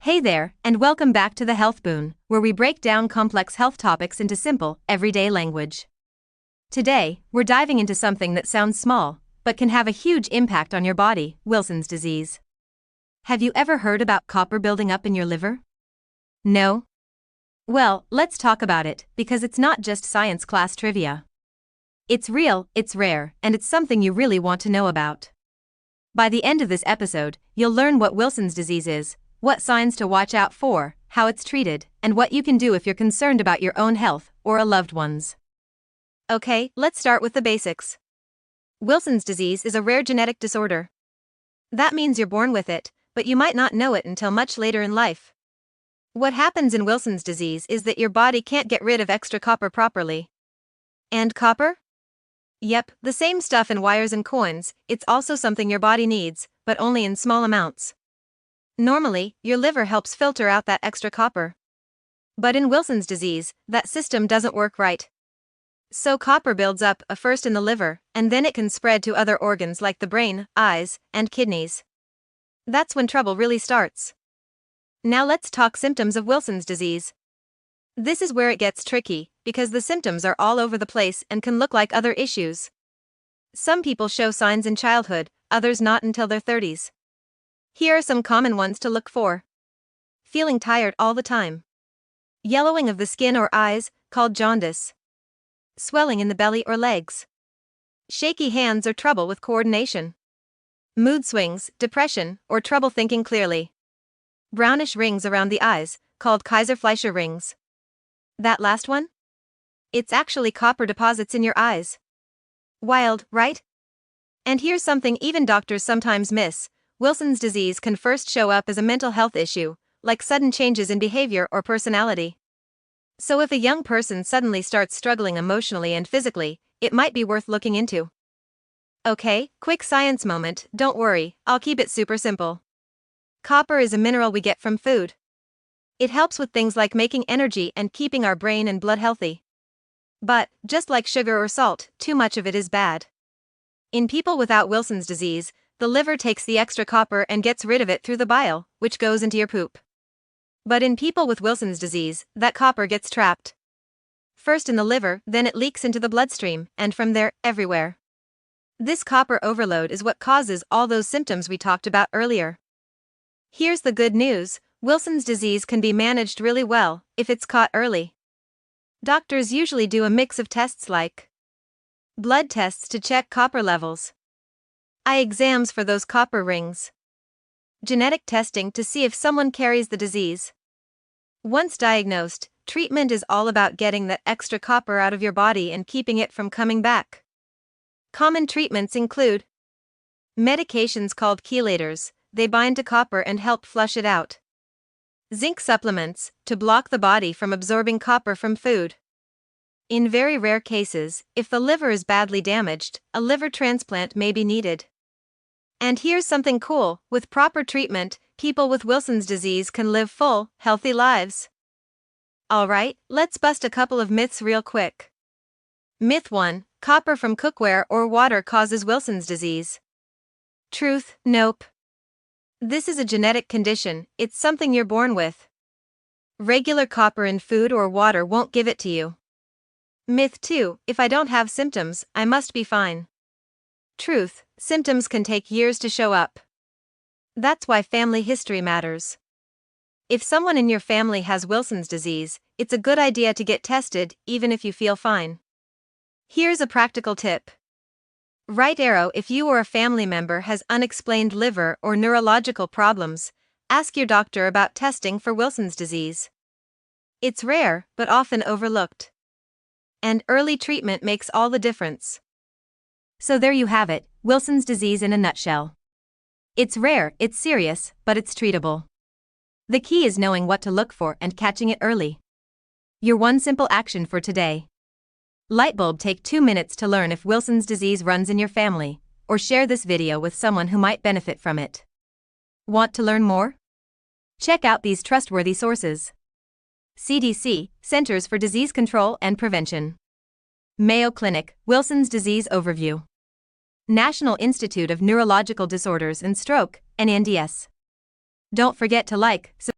Hey there, and welcome back to the Health Boon, where we break down complex health topics into simple, everyday language. Today, we're diving into something that sounds small, but can have a huge impact on your body: Wilson's disease. Have you ever heard about copper building up in your liver? No? Well, let's talk about it, because it's not just science class trivia. It's real, it's rare, and it's something you really want to know about. By the end of this episode, you'll learn what Wilson's disease is, what signs to watch out for, how it's treated, and what you can do if you're concerned about your own health or a loved one's. Okay, let's start with the basics. Wilson's disease is a rare genetic disorder. That means you're born with it, but you might not know it until much later in life. What happens in Wilson's disease is that your body can't get rid of extra copper properly. And copper? Yep, the same stuff in wires and coins. It's also something your body needs, but only in small amounts. Normally, your liver helps filter out that extra copper. But in Wilson's disease, that system doesn't work right. So copper builds up first in the liver, and then it can spread to other organs like the brain, eyes, and kidneys. That's when trouble really starts. Now let's talk symptoms of Wilson's disease. This is where it gets tricky, because the symptoms are all over the place and can look like other issues. Some people show signs in childhood, others not until their 30s. Here are some common ones to look for. Feeling tired all the time. Yellowing of the skin or eyes, called jaundice. Swelling in the belly or legs. Shaky hands or trouble with coordination. Mood swings, depression, or trouble thinking clearly. Brownish rings around the eyes, called Kaiser-Fleischer rings. That last one? It's actually copper deposits in your eyes. Wild, right? And here's something even doctors sometimes miss. Wilson's disease can first show up as a mental health issue, like sudden changes in behavior or personality. So if a young person suddenly starts struggling emotionally and physically, it might be worth looking into. Okay, quick science moment, don't worry, I'll keep it super simple. Copper is a mineral we get from food. It helps with things like making energy and keeping our brain and blood healthy. But, just like sugar or salt, too much of it is bad. In people without Wilson's disease, the liver takes the extra copper and gets rid of it through the bile, which goes into your poop. But in people with Wilson's disease, that copper gets trapped. First in the liver, then it leaks into the bloodstream, and from there, everywhere. This copper overload is what causes all those symptoms we talked about earlier. Here's the good news: Wilson's disease can be managed really well if it's caught early. Doctors usually do a mix of tests like blood tests to check copper levels, eye exams for those copper rings, genetic testing to see if someone carries the disease. Once diagnosed, treatment is all about getting that extra copper out of your body and keeping it from coming back. Common treatments include medications called chelators. They bind to copper and help flush it out. Zinc supplements, to block the body from absorbing copper from food. In very rare cases, if the liver is badly damaged, a liver transplant may be needed. And here's something cool: with proper treatment, people with Wilson's disease can live full, healthy lives. Alright, let's bust a couple of myths real quick. Myth 1: copper from cookware or water causes Wilson's disease. Truth: nope. This is a genetic condition, it's something you're born with. Regular copper in food or water won't give it to you. Myth 2: if I don't have symptoms, I must be fine. Truth: symptoms can take years to show up. That's why family history matters. If someone in your family has Wilson's disease, it's a good idea to get tested, even if you feel fine. Here's a practical tip. Right arrow if you or a family member has unexplained liver or neurological problems. Ask your doctor about testing for Wilson's disease. It's rare, but often overlooked. And early treatment makes all the difference. So there you have it, Wilson's disease in a nutshell. It's rare, it's serious, but it's treatable. The key is knowing what to look for and catching it early. Your one simple action for today. Lightbulb: take 2 minutes to learn if Wilson's disease runs in your family, or share this video with someone who might benefit from it. Want to learn more? Check out these trustworthy sources. CDC, Centers for Disease Control and Prevention. Mayo Clinic, Wilson's Disease Overview. National Institute of Neurological Disorders and Stroke, NNDS. Don't forget to like, subscribe,